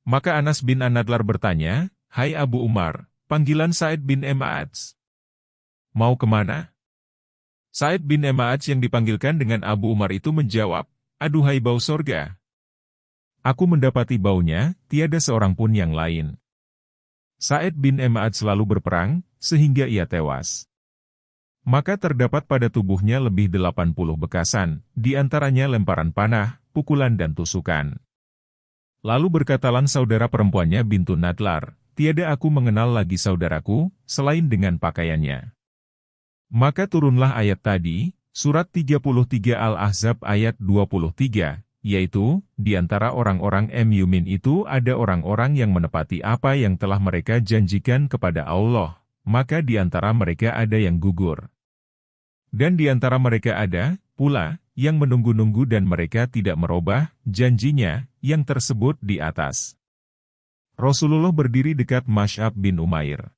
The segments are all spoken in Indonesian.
Maka Anas bin An-Nadlar bertanya, "Hai Abu Umar, panggilan Sa'id bin Ema'ats. Mau kemana?" Sa'id bin Ema'ats yang dipanggilkan dengan Abu Umar itu menjawab, "Aduhai bau sorga. Aku mendapati baunya, tiada seorang pun yang lain." Sa'id bin Ema'ats selalu berperang, sehingga ia tewas. Maka terdapat pada tubuhnya lebih 80 bekasan, di antaranya lemparan panah, pukulan dan tusukan. Lalu berkatalah saudara perempuannya bintu Nadlar, "Tiada aku mengenal lagi saudaraku, selain dengan pakaiannya." Maka turunlah ayat tadi, surat 33 Al-Ahzab ayat 23, yaitu, di antara orang-orang Mu'min itu ada orang-orang yang menepati apa yang telah mereka janjikan kepada Allah, maka di antara mereka ada yang gugur. Dan di antara mereka ada, pula, yang menunggu-nunggu dan mereka tidak merubah janjinya yang tersebut di atas. Rasulullah berdiri dekat Masy'ab bin Umair.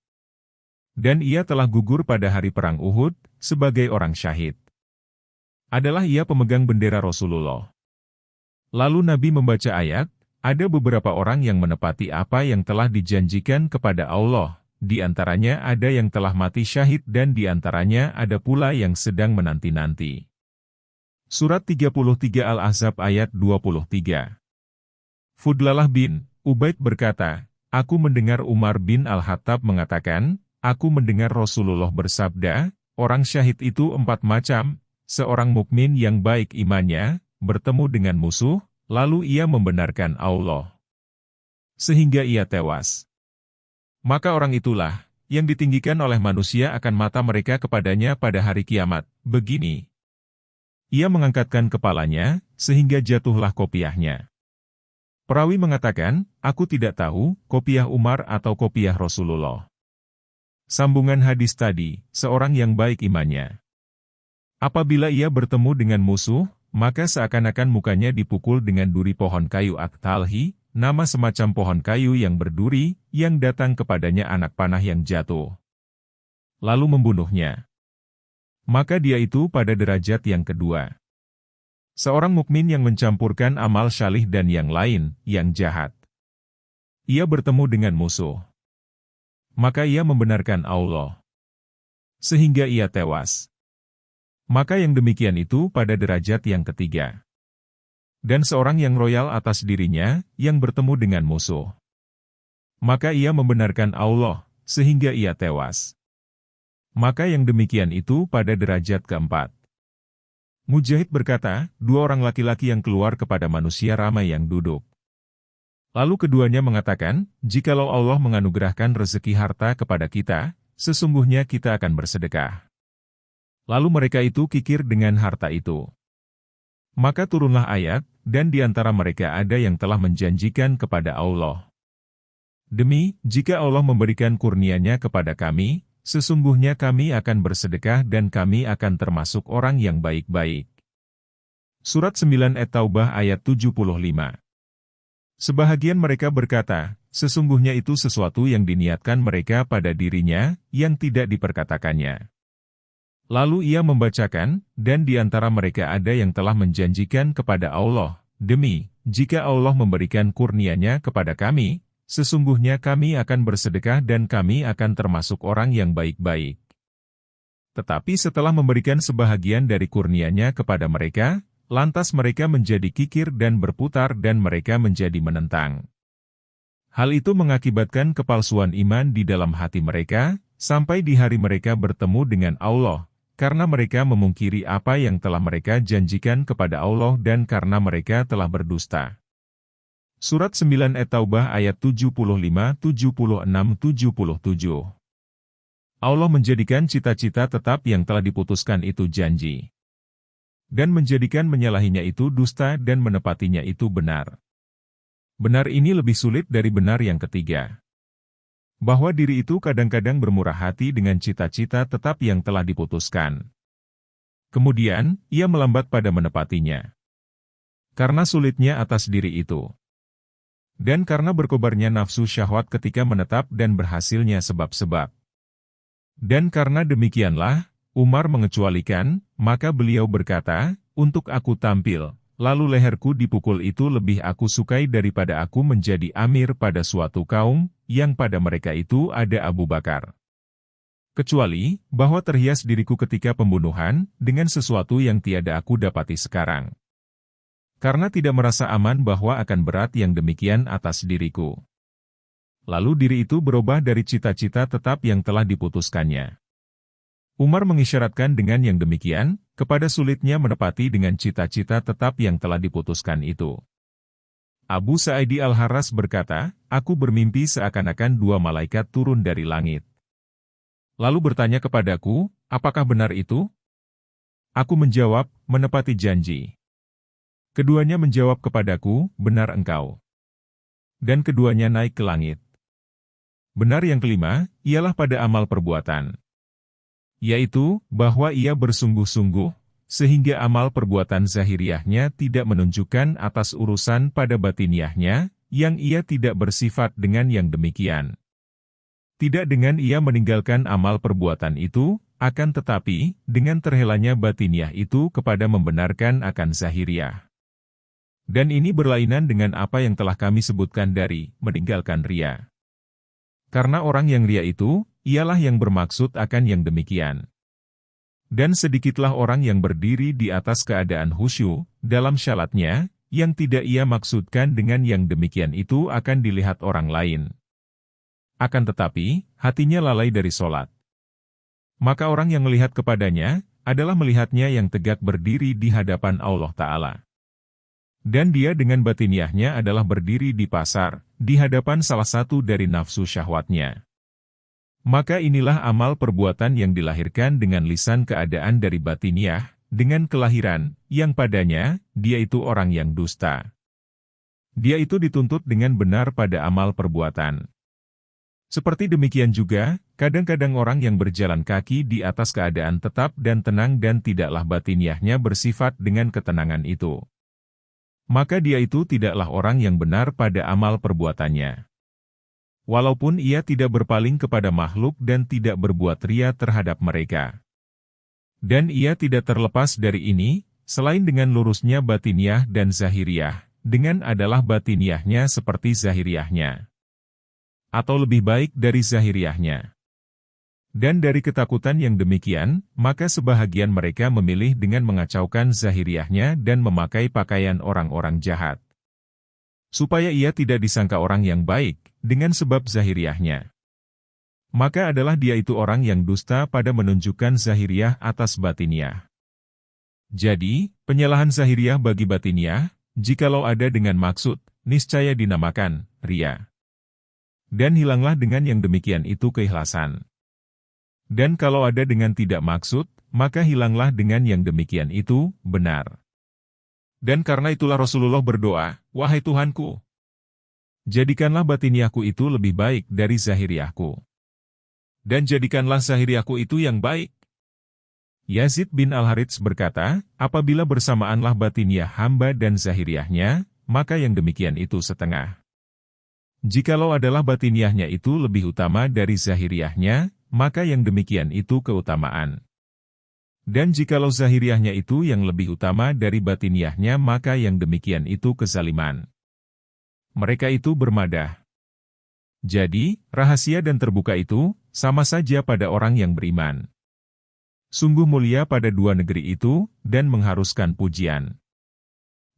Dan ia telah gugur pada hari perang Uhud, sebagai orang syahid. Adalah ia pemegang bendera Rasulullah. Lalu Nabi membaca ayat, ada beberapa orang yang menepati apa yang telah dijanjikan kepada Allah, di antaranya ada yang telah mati syahid dan di antaranya ada pula yang sedang menanti-nanti. Surat 33 Al-Ahzab ayat 23. Fudlalah bin Ubaid berkata, "Aku mendengar Umar bin Al-Khattab mengatakan, aku mendengar Rasulullah bersabda, orang syahid itu 4 macam, seorang mukmin yang baik imannya, bertemu dengan musuh, lalu ia membenarkan Allah, sehingga ia tewas. Maka orang itulah, yang ditinggikan oleh manusia akan mata mereka kepadanya pada hari kiamat, begini. Ia mengangkatkan kepalanya, sehingga jatuhlah kopiahnya." Perawi mengatakan, "Aku tidak tahu, kopiah Umar atau kopiah Rasulullah." Sambungan hadis tadi, seorang yang baik imannya. Apabila ia bertemu dengan musuh, maka seakan-akan mukanya dipukul dengan duri pohon kayu at-talhi, nama semacam pohon kayu yang berduri, yang datang kepadanya anak panah yang jatuh. Lalu membunuhnya. Maka dia itu pada derajat yang kedua. Seorang mukmin yang mencampurkan amal syalih dan yang lain, yang jahat. Ia bertemu dengan musuh. Maka ia membenarkan Allah, sehingga ia tewas. Maka yang demikian itu pada derajat yang ketiga. Dan seorang yang royal atas dirinya, yang bertemu dengan musuh. Maka ia membenarkan Allah, sehingga ia tewas. Maka yang demikian itu pada derajat keempat. Mujahid berkata, 2 orang laki-laki yang keluar kepada manusia ramai yang duduk. Lalu keduanya mengatakan, "Jikalau Allah menganugerahkan rezeki harta kepada kita, sesungguhnya kita akan bersedekah." Lalu mereka itu kikir dengan harta itu. Maka turunlah ayat, dan di antara mereka ada yang telah menjanjikan kepada Allah, "Demi, jika Allah memberikan kurnia-Nya kepada kami, sesungguhnya kami akan bersedekah dan kami akan termasuk orang yang baik-baik." Surat 9 At-Taubah ayat 75. Sebahagian mereka berkata, sesungguhnya itu sesuatu yang diniatkan mereka pada dirinya, yang tidak diperkatakannya. Lalu ia membacakan, dan di antara mereka ada yang telah menjanjikan kepada Allah, "Demi, jika Allah memberikan kurnia-Nya kepada kami, sesungguhnya kami akan bersedekah dan kami akan termasuk orang yang baik-baik." Tetapi setelah memberikan sebahagian dari kurnia-Nya kepada mereka, lantas mereka menjadi kikir dan berputar dan mereka menjadi menentang. Hal itu mengakibatkan kepalsuan iman di dalam hati mereka, sampai di hari mereka bertemu dengan Allah, karena mereka memungkiri apa yang telah mereka janjikan kepada Allah dan karena mereka telah berdusta. Surat 9 At-Taubah ayat 75, 76, 77. Allah menjadikan cita-cita tetap yang telah diputuskan itu janji. Dan menjadikan menyalahinya itu dusta dan menepatinya itu benar. Benar ini lebih sulit dari benar yang ketiga. Bahwa diri itu kadang-kadang bermurah hati dengan cita-cita tetap yang telah diputuskan. Kemudian, ia melambat pada menepatinya. Karena sulitnya atas diri itu. Dan karena berkobarnya nafsu syahwat ketika menetap dan berhasilnya sebab-sebab. Dan karena demikianlah, Umar mengecualikan, maka beliau berkata, "Untuk aku tampil, lalu leherku dipukul itu lebih aku sukai daripada aku menjadi amir pada suatu kaum, yang pada mereka itu ada Abu Bakar. Kecuali, bahwa terhias diriku ketika pembunuhan, dengan sesuatu yang tiada aku dapati sekarang. Karena tidak merasa aman bahwa akan berat yang demikian atas diriku. Lalu diri itu berubah dari cita-cita tetap yang telah diputuskannya. Umar mengisyaratkan dengan yang demikian, kepada sulitnya menepati dengan cita-cita tetap yang telah diputuskan itu. Abu Sa'idi Al-Harras berkata, aku bermimpi seakan-akan dua malaikat turun dari langit. Lalu bertanya kepadaku, apakah benar itu? Aku menjawab, menepati janji. Keduanya menjawab kepadaku, benar engkau. Dan keduanya naik ke langit. Benar yang kelima, ialah pada amal perbuatan. Yaitu, bahwa ia bersungguh-sungguh, sehingga amal perbuatan zahiriahnya tidak menunjukkan atas urusan pada batiniahnya, yang ia tidak bersifat dengan yang demikian. Tidak dengan ia meninggalkan amal perbuatan itu, akan tetapi, dengan terhelanya batiniah itu kepada membenarkan akan zahiriah. Dan ini berlainan dengan apa yang telah kami sebutkan dari, meninggalkan ria. Karena orang yang ria itu, ialah yang bermaksud akan yang demikian. Dan sedikitlah orang yang berdiri di atas keadaan khusyuk dalam syalatnya, yang tidak ia maksudkan dengan yang demikian itu akan dilihat orang lain. Akan tetapi, hatinya lalai dari solat. Maka orang yang melihat kepadanya, adalah melihatnya yang tegak berdiri di hadapan Allah Ta'ala. Dan dia dengan batiniahnya adalah berdiri di pasar, di hadapan salah satu dari nafsu syahwatnya. Maka inilah amal perbuatan yang dilahirkan dengan lisan keadaan dari batiniah, dengan kelahiran, yang padanya, dia itu orang yang dusta. Dia itu dituntut dengan benar pada amal perbuatan. Seperti demikian juga, kadang-kadang orang yang berjalan kaki di atas keadaan tetap dan tenang dan tidaklah batiniahnya bersifat dengan ketenangan itu. Maka dia itu tidaklah orang yang benar pada amal perbuatannya. Walaupun ia tidak berpaling kepada makhluk dan tidak berbuat ria terhadap mereka. Dan ia tidak terlepas dari ini, selain dengan lurusnya batiniah dan zahiriah, dengan adalah batiniahnya seperti zahiriahnya. Atau lebih baik dari zahiriahnya. Dan dari ketakutan yang demikian, maka sebahagian mereka memilih dengan mengacaukan zahiriahnya dan memakai pakaian orang-orang jahat. Supaya ia tidak disangka orang yang baik, dengan sebab zahiriahnya. Maka adalah dia itu orang yang dusta pada menunjukkan zahiriah atas batiniah. Jadi, penyalahan zahiriah bagi batiniah, jikalau ada dengan maksud, niscaya dinamakan ria. Dan hilanglah dengan yang demikian itu keikhlasan. Dan kalau ada dengan tidak maksud, maka hilanglah dengan yang demikian itu benar. Dan karena itulah Rasulullah berdoa, wahai Tuhanku, jadikanlah batiniahku itu lebih baik dari zahiriahku. Dan jadikanlah zahiriahku itu yang baik. Yazid bin Al-Harits berkata, apabila bersamaanlah batiniah hamba dan zahiriahnya, maka yang demikian itu setengah. Jikalau adalah batiniahnya itu lebih utama dari zahiriahnya, maka yang demikian itu keutamaan. Dan jikalau zahiriahnya itu yang lebih utama dari batiniahnya, maka yang demikian itu kezaliman. Mereka itu bermadah. Jadi, rahasia dan terbuka itu, sama saja pada orang yang beriman. Sungguh mulia pada dua negeri itu, dan mengharuskan pujian.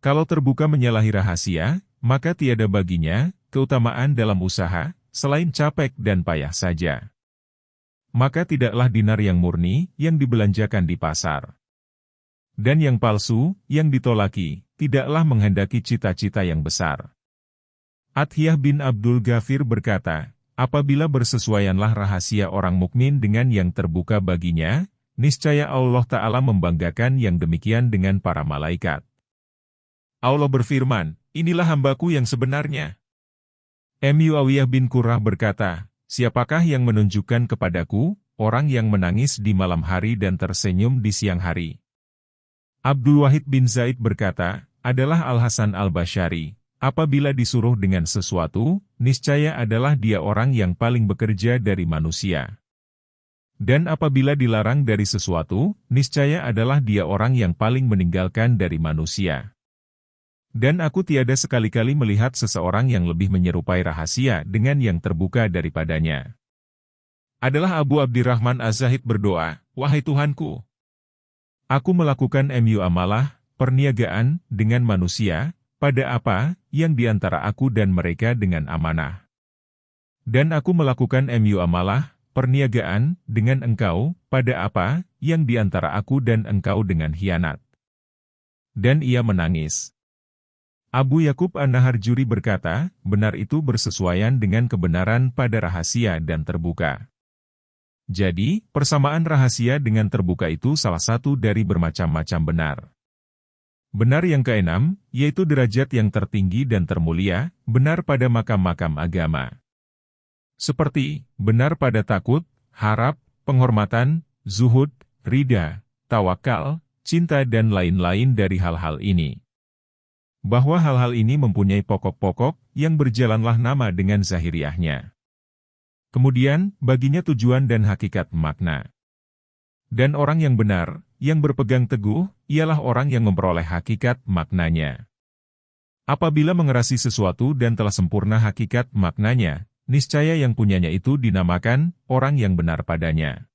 Kalau terbuka menyalahi rahasia, maka tiada baginya, keutamaan dalam usaha, selain capek dan payah saja. Maka tidaklah dinar yang murni, yang dibelanjakan di pasar. Dan yang palsu, yang ditolaki, tidaklah menghendaki cita-cita yang besar. Athiyah bin Abdul Ghafir berkata, apabila bersesuaianlah rahasia orang mukmin dengan yang terbuka baginya, niscaya Allah Ta'ala membanggakan yang demikian dengan para malaikat. Allah berfirman, inilah hambaku yang sebenarnya. Muawiyah bin Qurrah berkata, siapakah yang menunjukkan kepadaku, orang yang menangis di malam hari dan tersenyum di siang hari? Abdul Wahid bin Zaid berkata, adalah Al-Hasan Al-Bashari, apabila disuruh dengan sesuatu, niscaya adalah dia orang yang paling bekerja dari manusia. Dan apabila dilarang dari sesuatu, niscaya adalah dia orang yang paling meninggalkan dari manusia. Dan aku tiada sekali-kali melihat seseorang yang lebih menyerupai rahasia dengan yang terbuka daripadanya. Adalah Abu Abdirrahman Az-Zahid berdoa, "Wahai Tuhanku, aku melakukan muamalah, perniagaan, dengan manusia, pada apa yang di antara aku dan mereka dengan amanah. Dan aku melakukan muamalah, perniagaan, dengan engkau, pada apa yang di antara aku dan engkau dengan khianat." Dan ia menangis. Abu Yakub An-Naharjuri berkata, benar itu bersesuaian dengan kebenaran pada rahasia dan terbuka. Jadi, persamaan rahasia dengan terbuka itu salah satu dari bermacam-macam benar. Benar yang keenam, yaitu derajat yang tertinggi dan termulia, benar pada makam-makam agama. Seperti, benar pada takut, harap, penghormatan, zuhud, ridha, tawakal, cinta dan lain-lain dari hal-hal ini. Bahwa hal-hal ini mempunyai pokok-pokok yang berjalanlah nama dengan zahiriahnya. Kemudian, baginya tujuan dan hakikat makna. Dan orang yang benar, yang berpegang teguh, ialah orang yang memperoleh hakikat maknanya. Apabila mengerasi sesuatu dan telah sempurna hakikat maknanya, niscaya yang punyanya itu dinamakan orang yang benar padanya.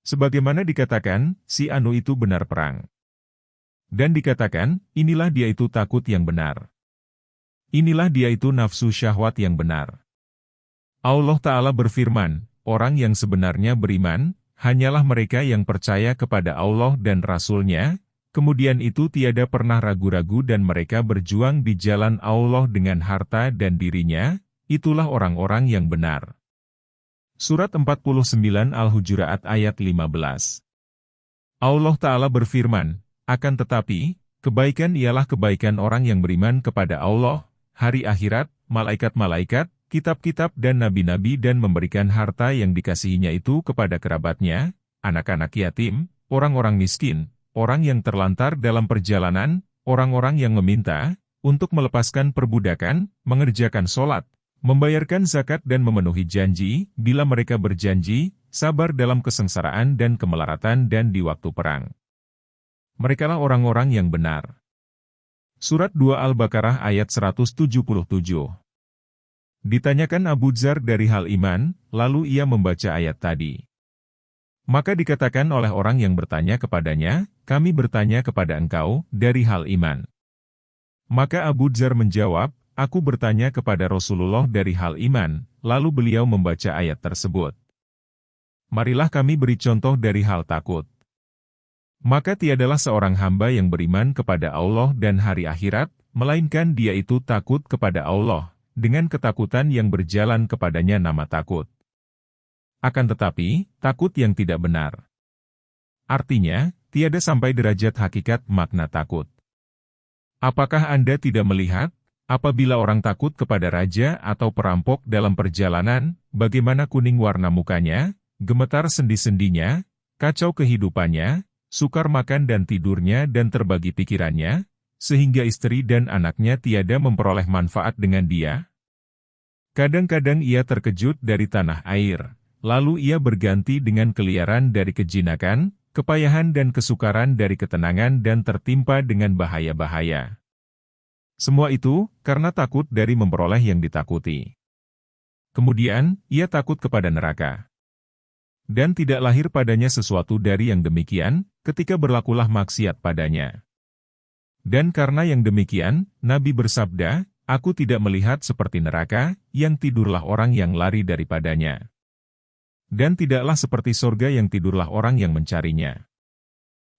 Sebagaimana dikatakan, si anu itu benar perang. Dan dikatakan, inilah dia itu takut yang benar. Inilah dia itu nafsu syahwat yang benar. Allah Ta'ala berfirman, orang yang sebenarnya beriman, hanyalah mereka yang percaya kepada Allah dan Rasul-Nya, kemudian itu tiada pernah ragu-ragu dan mereka berjuang di jalan Allah dengan harta dan dirinya, itulah orang-orang yang benar. Surat 49 Al-Hujurat ayat 15. Allah Ta'ala berfirman, akan tetapi, kebaikan ialah kebaikan orang yang beriman kepada Allah, hari akhirat, malaikat-malaikat, kitab-kitab dan nabi-nabi dan memberikan harta yang dikasihinya itu kepada kerabatnya, anak-anak yatim, orang-orang miskin, orang yang terlantar dalam perjalanan, orang-orang yang meminta, untuk melepaskan perbudakan, mengerjakan sholat, membayarkan zakat dan memenuhi janji, bila mereka berjanji, sabar dalam kesengsaraan dan kemelaratan dan di waktu perang. Merekalah orang-orang yang benar. Surat 2 Al-Baqarah ayat 177. Ditanyakan Abu Dzar dari hal iman, lalu ia membaca ayat tadi. Maka dikatakan oleh orang yang bertanya kepadanya, kami bertanya kepada engkau, dari hal iman. Maka Abu Dzar menjawab, aku bertanya kepada Rasulullah dari hal iman, lalu beliau membaca ayat tersebut. Marilah kami beri contoh dari hal takut. Maka tiadalah seorang hamba yang beriman kepada Allah dan hari akhirat, melainkan dia itu takut kepada Allah, dengan ketakutan yang berjalan kepadanya nama takut. Akan tetapi, takut yang tidak benar. Artinya, tiada sampai derajat hakikat makna takut. Apakah Anda tidak melihat, apabila orang takut kepada raja atau perampok dalam perjalanan, bagaimana kuning warna mukanya, gemetar sendi-sendinya, kacau kehidupannya, sukar makan dan tidurnya dan terbagi pikirannya, sehingga istri dan anaknya tiada memperoleh manfaat dengan dia? Kadang-kadang ia terkejut dari tanah air, lalu ia berganti dengan keliaran dari kejinakan, kepayahan dan kesukaran dari ketenangan dan tertimpa dengan bahaya-bahaya. Semua itu, karena takut dari memperoleh yang ditakuti. Kemudian, ia takut kepada neraka. Dan tidak lahir padanya sesuatu dari yang demikian, ketika berlakulah maksiat padanya. Dan karena yang demikian, Nabi bersabda, aku tidak melihat seperti neraka, yang tidurlah orang yang lari daripadanya. Dan tidaklah seperti sorga yang tidurlah orang yang mencarinya.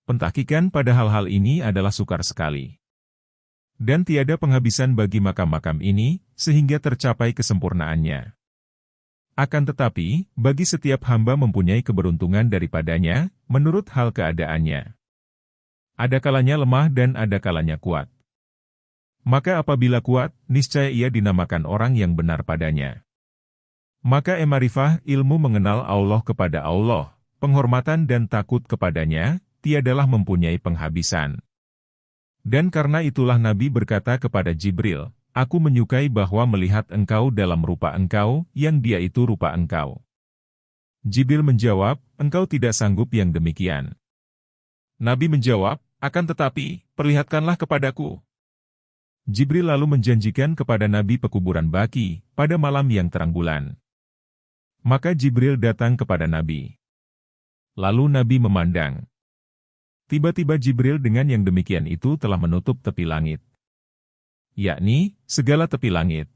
Pentahkikan pada hal-hal ini adalah sukar sekali. Dan tiada penghabisan bagi makam-makam ini, sehingga tercapai kesempurnaannya. Akan tetapi, bagi setiap hamba mempunyai keberuntungan daripadanya, menurut hal keadaannya. Ada kalanya lemah dan ada kalanya kuat. Maka apabila kuat, niscaya ia dinamakan orang yang benar padanya. Maka ma'rifah, ilmu mengenal Allah kepada Allah, penghormatan dan takut kepadanya, tiadalah mempunyai penghabisan. Dan karena itulah Nabi berkata kepada Jibril, aku menyukai bahwa melihat engkau dalam rupa engkau, yang dia itu rupa engkau. Jibril menjawab, engkau tidak sanggup yang demikian. Nabi menjawab, akan tetapi, perlihatkanlah kepadaku. Jibril lalu menjanjikan kepada Nabi pekuburan baki pada malam yang terang bulan. Maka Jibril datang kepada Nabi. Lalu Nabi memandang. Tiba-tiba Jibril dengan yang demikian itu telah menutup tepi langit. Yakni, segala tepi langit.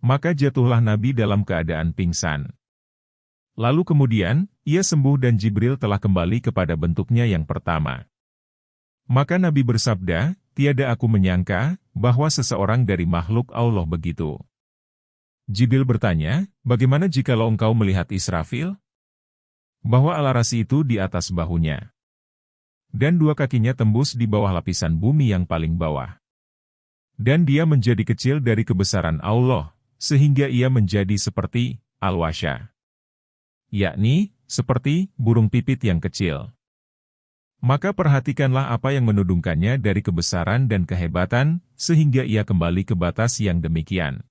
Maka jatuhlah Nabi dalam keadaan pingsan. Lalu kemudian, ia sembuh dan Jibril telah kembali kepada bentuknya yang pertama. Maka Nabi bersabda, tiada aku menyangka, bahwa seseorang dari makhluk Allah begitu. Jibril bertanya, bagaimana jikalau engkau melihat Israfil? Bahwa alarasi itu di atas bahunya. Dan dua kakinya tembus di bawah lapisan bumi yang paling bawah. Dan dia menjadi kecil dari kebesaran Allah, sehingga ia menjadi seperti al-wasya. Yakni, seperti burung pipit yang kecil. Maka perhatikanlah apa yang menudungkannya dari kebesaran dan kehebatan, sehingga ia kembali ke batas yang demikian.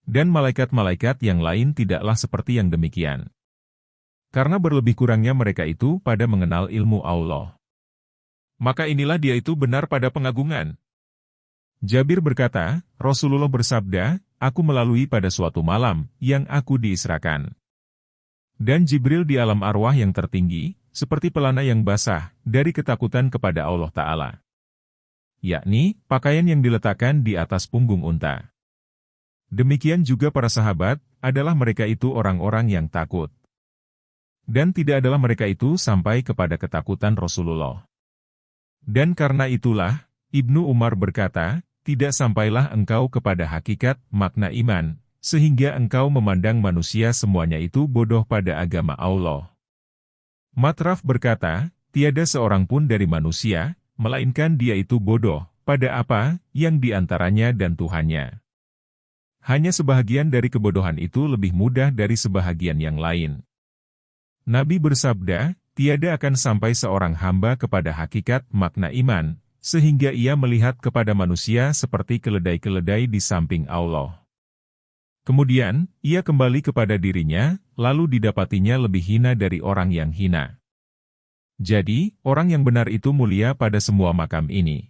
Dan malaikat-malaikat yang lain tidaklah seperti yang demikian. Karena berlebih kurangnya mereka itu pada mengenal ilmu Allah. Maka inilah dia itu benar pada pengagungan. Jabir berkata, Rasulullah bersabda, aku melalui pada suatu malam, yang aku diisrakan. Dan Jibril di alam arwah yang tertinggi, seperti pelana yang basah, dari ketakutan kepada Allah Ta'ala. Yakni, pakaian yang diletakkan di atas punggung unta. Demikian juga para sahabat, adalah mereka itu orang-orang yang takut. Dan tidak adalah mereka itu sampai kepada ketakutan Rasulullah. Dan karena itulah, Ibnu Umar berkata, tidak sampailah engkau kepada hakikat makna iman, sehingga engkau memandang manusia semuanya itu bodoh pada agama Allah. Matraf berkata, tiada seorang pun dari manusia, melainkan dia itu bodoh, pada apa, yang diantaranya dan Tuhannya. Hanya sebahagian dari kebodohan itu lebih mudah dari sebahagian yang lain. Nabi bersabda, tiada akan sampai seorang hamba kepada hakikat makna iman, sehingga ia melihat kepada manusia seperti keledai-keledai di samping Allah. Kemudian, ia kembali kepada dirinya, lalu didapatinya lebih hina dari orang yang hina. Jadi, orang yang benar itu mulia pada semua makam ini.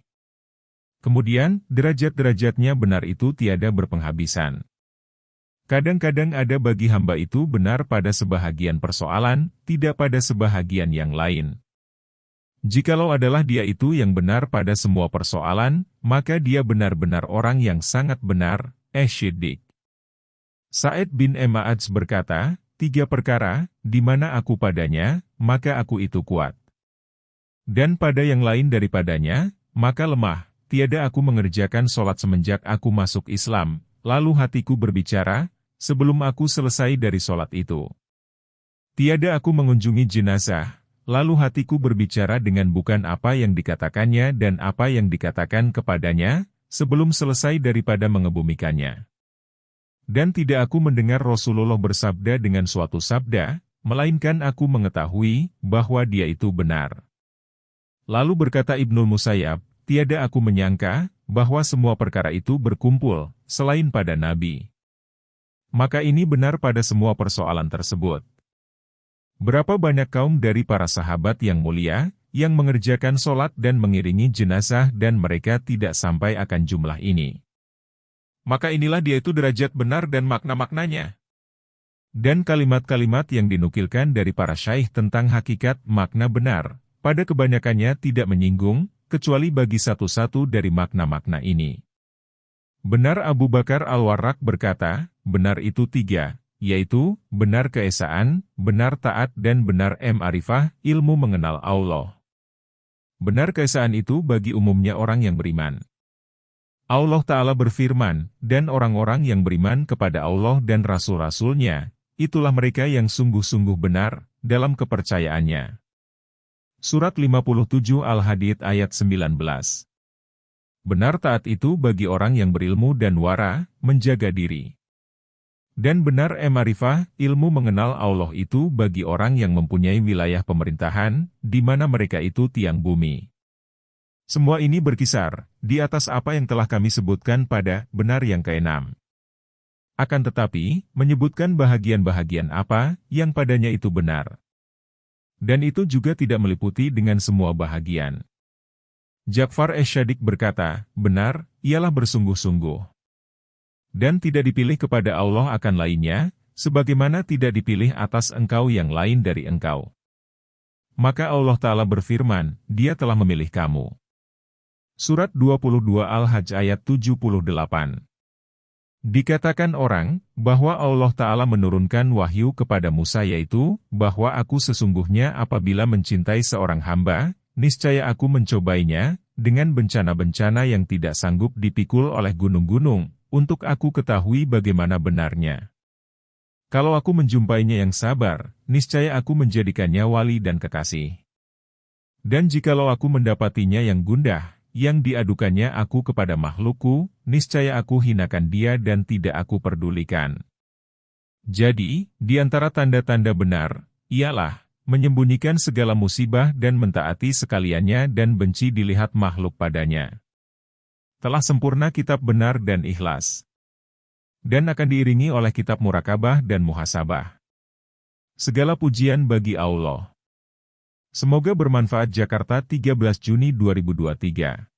Kemudian, derajat-derajatnya benar itu tiada berpenghabisan. Kadang-kadang ada bagi hamba itu benar pada sebahagian persoalan, tidak pada sebahagian yang lain. Jikalau adalah dia itu yang benar pada semua persoalan, maka dia benar-benar orang yang sangat benar, Syiddiq. Sa'id bin Mu'adz berkata, 3 perkara, di mana aku padanya, maka aku itu kuat. Dan pada yang lain daripadanya, maka lemah, tiada aku mengerjakan sholat semenjak aku masuk Islam, lalu hatiku berbicara, sebelum aku selesai dari sholat itu. Tiada aku mengunjungi jenazah, lalu hatiku berbicara dengan bukan apa yang dikatakannya dan apa yang dikatakan kepadanya, sebelum selesai daripada mengebumikannya. Dan tidak aku mendengar Rasulullah bersabda dengan suatu sabda, melainkan aku mengetahui bahwa dia itu benar. Lalu berkata Ibnul Musayyab, tiada aku menyangka bahwa semua perkara itu berkumpul, selain pada Nabi. Maka ini benar pada semua persoalan tersebut. Berapa banyak kaum dari para sahabat yang mulia, yang mengerjakan sholat dan mengiringi jenazah dan mereka tidak sampai akan jumlah ini. Maka inilah dia itu derajat benar dan makna-maknanya. Dan kalimat-kalimat yang dinukilkan dari para syaikh tentang hakikat makna benar, pada kebanyakannya tidak menyinggung, kecuali bagi satu-satu dari makna-makna ini. Benar Abu Bakar Al-Warraq berkata, benar itu 3. Yaitu, benar keesaan, benar taat dan benar ma'rifah, ilmu mengenal Allah. Benar keesaan itu bagi umumnya orang yang beriman. Allah Ta'ala berfirman, dan orang-orang yang beriman kepada Allah dan Rasul-Rasulnya, itulah mereka yang sungguh-sungguh benar, dalam kepercayaannya. Surat 57 Al-Hadid ayat 19. Benar taat itu bagi orang yang berilmu dan wara, menjaga diri. Dan benar ma'rifah, ilmu mengenal Allah itu bagi orang yang mempunyai wilayah pemerintahan, di mana mereka itu tiang bumi. Semua ini berkisar, di atas apa yang telah kami sebutkan pada benar yang ke-6. Akan tetapi, menyebutkan bahagian-bahagian apa, yang padanya itu benar. Dan itu juga tidak meliputi dengan semua bahagian. Ja'far Es-Shadiq berkata, benar, ialah bersungguh-sungguh. Dan tidak dipilih kepada Allah akan lainnya, sebagaimana tidak dipilih atas engkau yang lain dari engkau. Maka Allah Ta'ala berfirman, Dia telah memilih kamu. Surat 22 Al-Hajj ayat 78. Dikatakan orang, bahwa Allah Ta'ala menurunkan wahyu kepada Musa yaitu, bahwa aku sesungguhnya apabila mencintai seorang hamba, niscaya aku mencobainya, dengan bencana-bencana yang tidak sanggup dipikul oleh gunung-gunung, untuk aku ketahui bagaimana benarnya. Kalau aku menjumpainya yang sabar, niscaya aku menjadikannya wali dan kekasih. Dan jikalau aku mendapatinya yang gundah, yang diadukannya aku kepada makhlukku, niscaya aku hinakan dia dan tidak aku pedulikan. Jadi, di antara tanda-tanda benar, ialah, menyembunyikan segala musibah dan mentaati sekaliannya dan benci dilihat makhluk padanya. Telah sempurna kitab benar dan ikhlas. Dan akan diiringi oleh kitab murakabah dan muhasabah. Segala pujian bagi Allah. Semoga bermanfaat. Jakarta, 13 Juni 2023.